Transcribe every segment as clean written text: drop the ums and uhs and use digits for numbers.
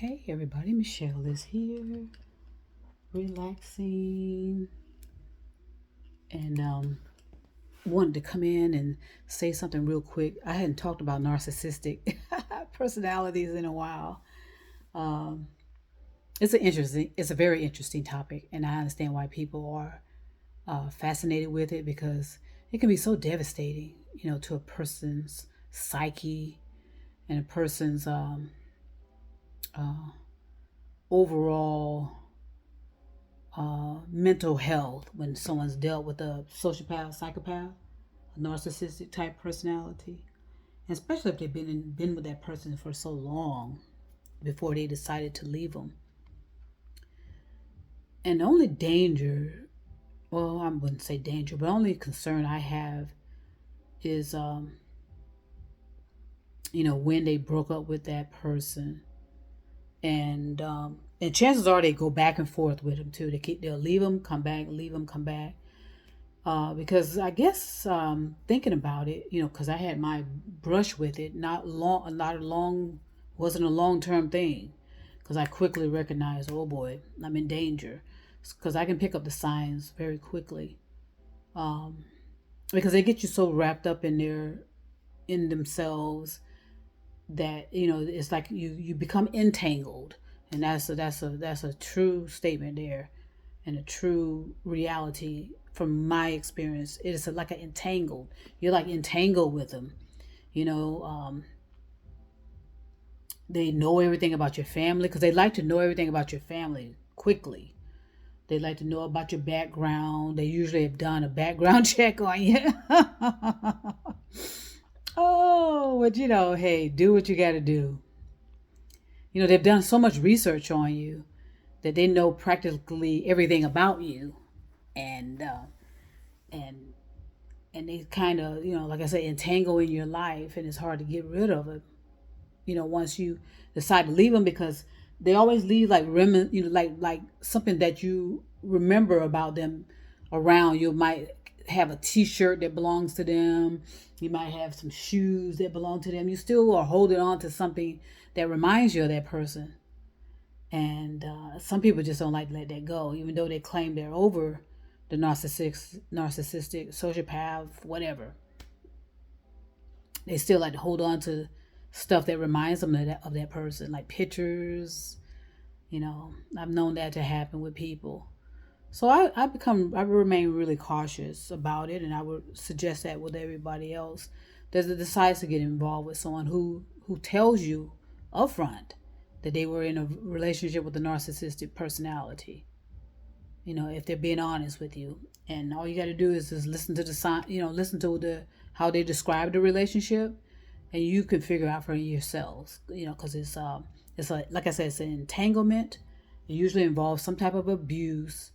Hey everybody, Michelle is here, relaxing, and wanted to come in and say something real quick. I hadn't talked about narcissistic personalities in a while. Um, it's a very interesting topic, and I understand why people are fascinated with it because it can be so devastating, to a person's psyche and a person's uh, overall mental health when someone's dealt with a sociopath, psychopath, a narcissistic type personality, and especially if they've been with that person for so long before they decided to leave them. And the only danger, well, I wouldn't say danger, but only concern I have is, when they broke up with that person, and chances are they go back and forth with them too. They'll leave them, come back, leave them, come back. Because I guess thinking about it, because I had my brush with it, wasn't a long term thing. Because I quickly recognized, oh boy, I'm in danger. Because I can pick up the signs very quickly. Um, because they get you so wrapped up in themselves that it's like you become entangled, and that's a true statement there, and a true reality from my experience. It is like an entangled. You're like entangled with them. You know, they know everything about your family because they like to know everything about your family quickly. They like to know about your background. They usually have done a background check on you. Oh, but hey, do what you got to do. They've done so much research on you that they know practically everything about you, and and and they kind of, like I say, entangle in your life, and it's hard to get rid of it. Once you decide to leave them, because they always leave like like something that you remember about them around. You might have a T-shirt that belongs to them. You might have some shoes that belong to them. You still are holding on to something that reminds you of that person. And some people just don't like to let that go, even though they claim they're over the narcissistic, sociopath, whatever. They still like to hold on to stuff that reminds them of that person, like pictures. I've known that to happen with people. So I remain really cautious about it, and I would suggest that with everybody else that decides to get involved with someone who tells you upfront that they were in a relationship with a narcissistic personality. If they're being honest with you, and all you got to do is just listen to the sign, listen to the how they describe the relationship, and you can figure out for yourselves. Because it's like I said, it's an entanglement. It usually involves some type of abuse,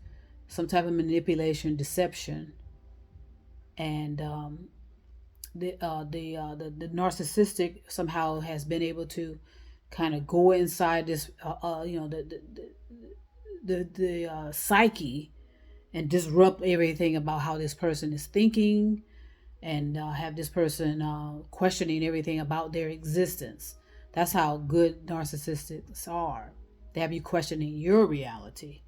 some type of manipulation, deception, and the narcissistic somehow has been able to kind of go inside this, the psyche, and disrupt everything about how this person is thinking, and have this person questioning everything about their existence. That's how good narcissists are. They have you questioning your reality.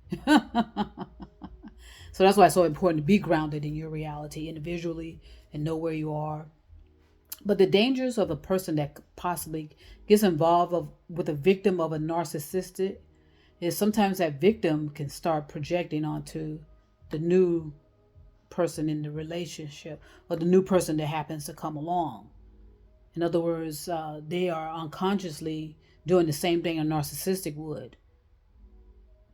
So that's why it's so important to be grounded in your reality individually and know where you are. But the dangers of a person that possibly gets involved with a victim of a narcissistic is sometimes that victim can start projecting onto the new person in the relationship, or the new person that happens to come along. In other words, they are unconsciously doing the same thing a narcissistic would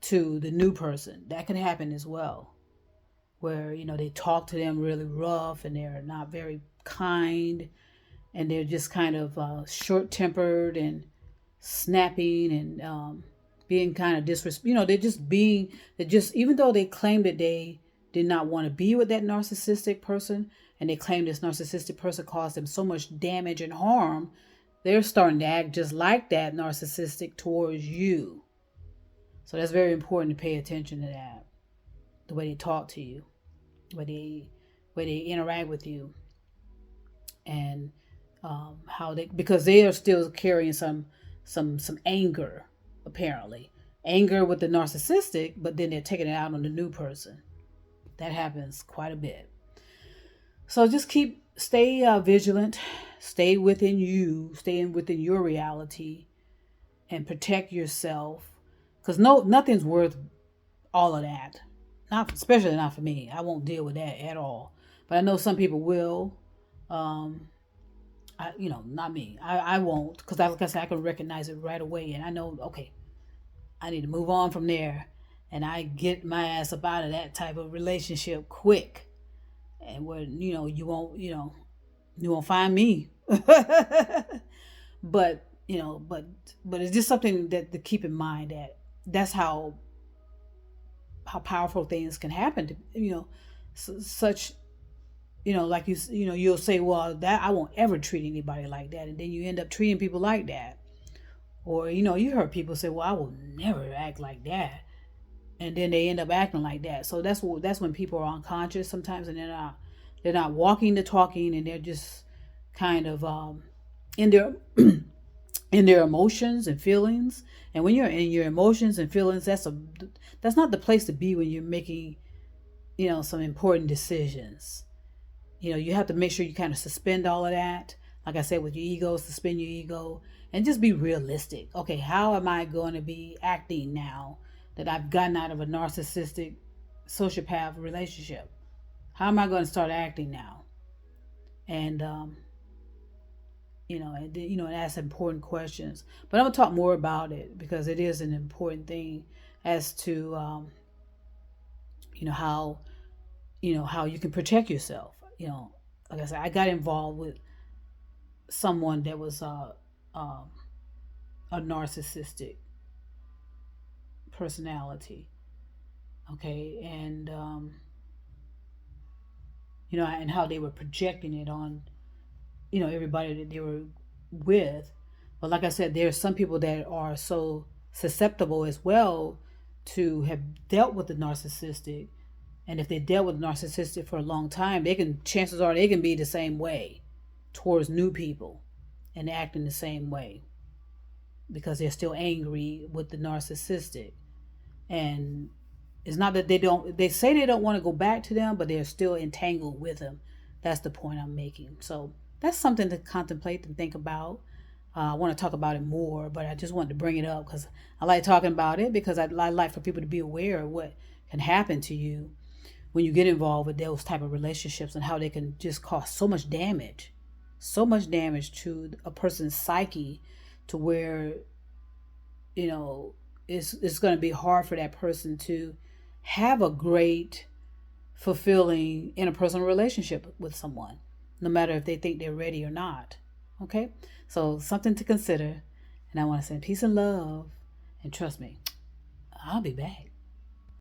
to the new person. That can happen as well, where they talk to them really rough, and they're not very kind, and they're just kind of short tempered and snapping, and being kind of disrespectful. They're just, even though they claim that they did not want to be with that narcissistic person, and they claim this narcissistic person caused them so much damage and harm, they're starting to act just like that narcissistic towards you. So that's very important to pay attention to that. The way they talk to you, where they interact with you, and how they, because they are still carrying some anger, apparently. Anger with the narcissistic, but then they're taking it out on the new person. That happens quite a bit. So just stay vigilant, stay within you, stay within your reality, and protect yourself. Because nothing's worth all of that. Especially not for me. I won't deal with that at all. But I know some people will. Not me. I won't, because like I said, I can recognize it right away, and I know, okay, I need to move on from there, and I get my ass up out of that type of relationship quick, and where you won't find me. But it's just something that to keep in mind, that that's how powerful things can happen to such, like you'll say, well, that I won't ever treat anybody like that, and then you end up treating people like that. Or you heard people say, well, I will never act like that, and then they end up acting like that. So that's when people are unconscious sometimes, and they're not walking the talking, and they're just kind of in their in their emotions and feelings. And when you're in your emotions and feelings, that's not the place to be when you're making some important decisions. You have to make sure you kind of suspend all of that. Like I said, with your ego, suspend your ego and just be realistic. Okay, how am I going to be acting now that I've gotten out of a narcissistic sociopath relationship? How am I going to start acting now? And and ask important questions. But I'm gonna talk more about it, because it is an important thing as to how how you can protect yourself. Like I said, I got involved with someone that was a narcissistic personality. Okay, and and how they were projecting it on everybody that they were with. But like I said, there are some people that are so susceptible as well to have dealt with the narcissistic, and if they dealt with narcissistic for a long time, chances are they can be the same way towards new people and act in the same way, because they're still angry with the narcissistic. And it's not that they say they don't want to go back to them, but they're still entangled with them. That's the point I'm making. So that's something to contemplate and think about. I want to talk about it more, but I just wanted to bring it up because I like talking about it, because I like for people to be aware of what can happen to you when you get involved with those type of relationships, and how they can just cause so much damage to a person's psyche, to where it's going to be hard for that person to have a great, fulfilling interpersonal relationship with someone, no matter if they think they're ready or not. Okay? So something to consider. And I want to send peace and love. And trust me, I'll be back.